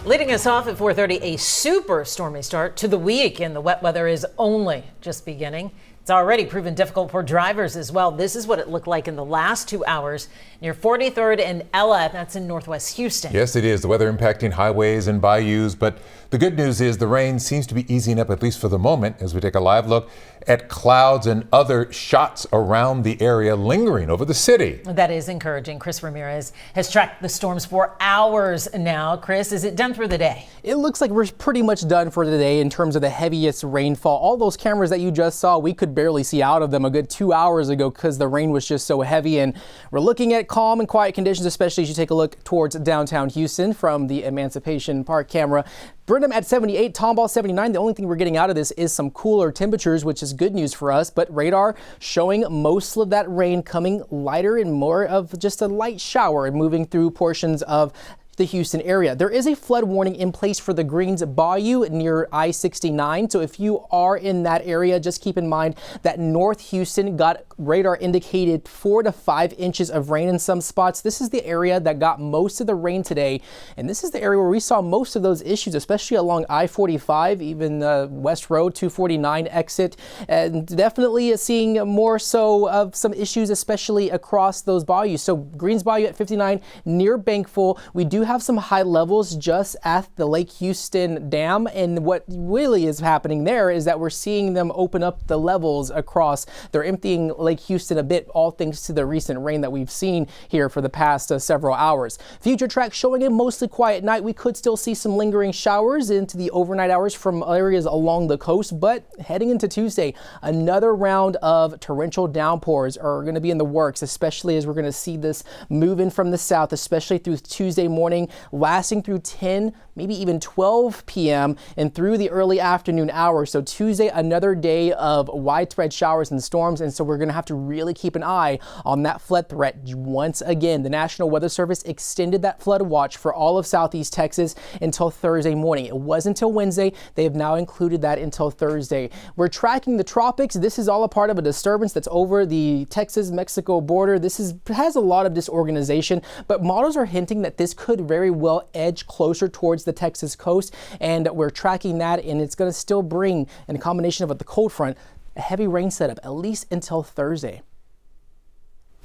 Leading us off at 4:30, a super stormy start to the week, and the wet weather is only just beginning. It's already proven difficult for drivers as well. This is what it looked like in the last 2 hours near 43rd and Ella. That's in northwest Houston. Yes, it is. The weather impacting highways and bayous, but the good news is the rain seems to be easing up, at least for the moment, as we take a live look at clouds and other shots around the area lingering over the city. That is encouraging. Chris Ramirez has tracked the storms for hours now. Chris, is it done for the day? It looks like we're pretty much done for the day in terms of the heaviest rainfall. All those cameras that you just saw, we could barely see out of them a good 2 hours ago because the rain was just so heavy. And we're looking at calm and quiet conditions, especially as you take a look towards downtown Houston from the Emancipation Park camera. Burnham at 78, Tomball 79. The only thing we're getting out of this is some cooler temperatures, which is good news for us. But radar showing most of that rain coming lighter and more of just a light shower and moving through portions of the Houston area. There is a flood warning in place for the Greens Bayou near I-69. So if you are in that area, just keep in mind that North Houston got radar indicated 4 to 5 inches of rain in some spots. This is the area that got most of the rain today. And this is the area where we saw most of those issues, especially along I-45, even West Road 249 exit. And definitely seeing more so of some issues, especially across those bayous. So Greens Bayou at 59 near Bankful. We do have some high levels just at the Lake Houston Dam, and what really is happening there is that we're seeing them open up the levels across. They're emptying Lake Houston a bit, all thanks to the recent rain that we've seen here for the past several hours. Future track showing a mostly quiet night. We could still see some lingering showers into the overnight hours from areas along the coast, but heading into Tuesday, another round of torrential downpours are going to be in the works, especially as we're going to see this move in from the south, especially through Tuesday morning, lasting through 10, maybe even 12 p.m. and through the early afternoon hours. So Tuesday, another day of widespread showers and storms. And so we're going to have to really keep an eye on that flood threat. Once again, the National Weather Service extended that flood watch for all of Southeast Texas until Thursday morning. It was until Wednesday. They have now included that until Thursday. We're tracking the tropics. This is all a part of a disturbance that's over the Texas-Mexico border. This has a lot of disorganization, but models are hinting that this could very well edge closer towards the Texas coast, and we're tracking that, and it's going to still bring, in a combination of the cold front, a heavy rain setup at least until Thursday.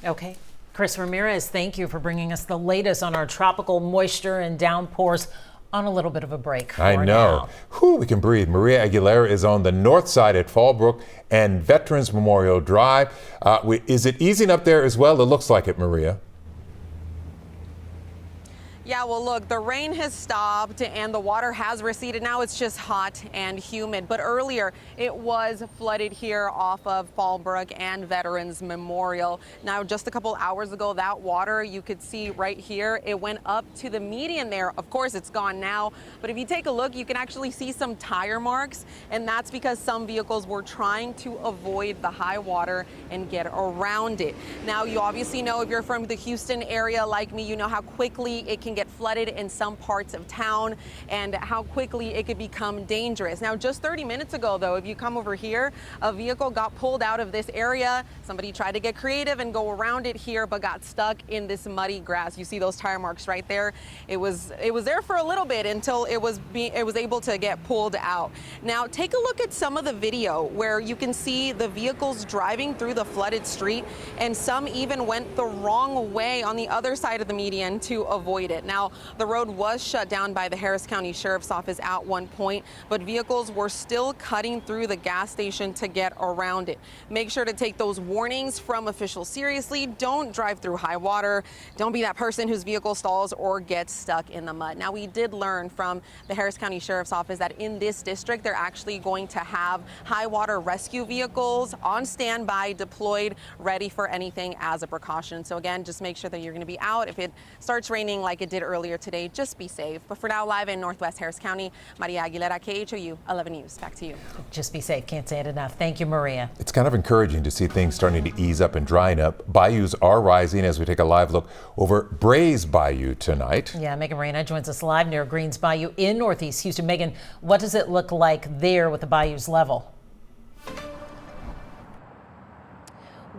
Okay. Chris Ramirez, thank you for bringing us the latest on our tropical moisture and downpours on a little bit of a break. I know. Whew, we can breathe. Maria Aguilera is on the north side at Fallbrook and Veterans Memorial Drive. Is it easing up there as well? It looks like it, Maria. Yeah, well, look, the rain has stopped and the water has receded. Now it's just hot and humid. But earlier it was flooded here off of Fallbrook and Veterans Memorial. Now, just a couple hours ago, that water you could see right here, it went up to the median there. Of course, it's gone now. But if you take a look, you can actually see some tire marks. And that's because some vehicles were trying to avoid the high water and get around it. Now, you obviously know, if you're from the Houston area like me, you know how quickly it can get flooded in some parts of town and how quickly it could become dangerous. Now, just 30 minutes ago, though, if you come over here, a vehicle got pulled out of this area. Somebody tried to get creative and go around it here, but got stuck in this muddy grass. You see those tire marks right there. It was there for a little bit until it was able to get pulled out. Now, take a look at some of the video where you can see the vehicles driving through the flooded street, and some even went the wrong way on the other side of the median to avoid it. Now, the road was shut down by the Harris County Sheriff's Office at one point, but vehicles were still cutting through the gas station to get around it. Make sure to take those warnings from officials seriously. Don't drive through high water. Don't be that person whose vehicle stalls or gets stuck in the mud. Now, we did learn from the Harris County Sheriff's Office that in this district, they're actually going to have high water rescue vehicles on standby, deployed, ready for anything as a precaution. So again, just make sure that you're going to be out. If it starts raining like it did earlier today, just be safe. But for now, live in Northwest Harris County, Maria Aguilera, KHOU 11 News. Back to you. Just be safe. Can't say it enough. Thank you, Maria. It's kind of encouraging to see things starting to ease up and drying up. Bayous are rising as we take a live look over Bray's Bayou tonight. Yeah, Megan Morena joins us live near Greens Bayou in Northeast Houston. Megan, what does it look like there with the bayou's level?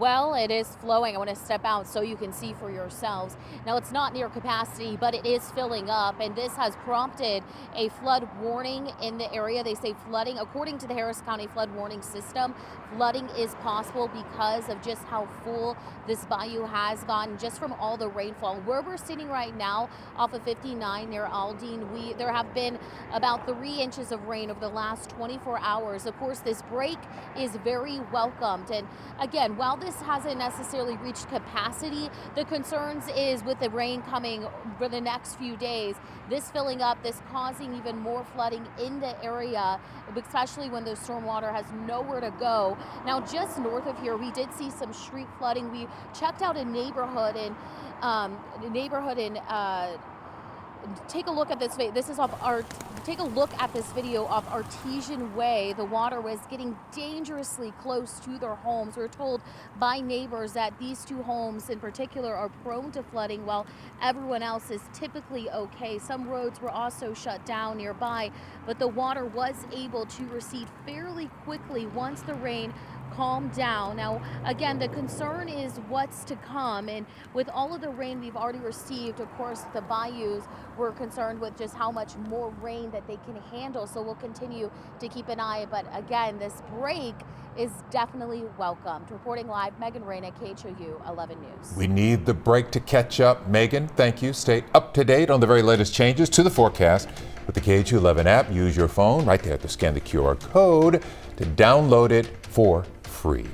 Well, it is flowing. I want to step out so you can see for yourselves. Now, it's not near capacity, but it is filling up, and this has prompted a flood warning in the area. They say flooding, according to the Harris County flood warning system, flooding is possible because of just how full this bayou has gotten just from all the rainfall. Where we're sitting right now off of 59 near Aldine, there have been about 3 inches of rain over the last 24 hours. Of course, this break is very welcomed, and again, while this hasn't necessarily reached capacity, the concerns is with the rain coming for the next few days, this filling up, this causing even more flooding in the area, especially when the stormwater has nowhere to go. Now, just north of here, we did see some street flooding. We checked out a neighborhood in take a look at this. Take a look at this video of Artesian Way. The water was getting dangerously close to their homes. We're told by neighbors that these 2 homes in particular are prone to flooding while everyone else is typically okay. Some roads were also shut down nearby, but the water was able to recede fairly quickly once the rain calmed down. Now, again, the concern is what's to come, and with all of the rain we've already received, of course, the bayous were concerned with just how much more rain that they can handle, so we'll continue to keep an eye. But again, this break is definitely welcomed. Reporting live, Megan Reyna, KHOU 11 News. We need the break to catch up. Megan, thank you. Stay up to date on the very latest changes to the forecast with the KHOU 11 app. Use your phone right there to scan the QR code to download it for free.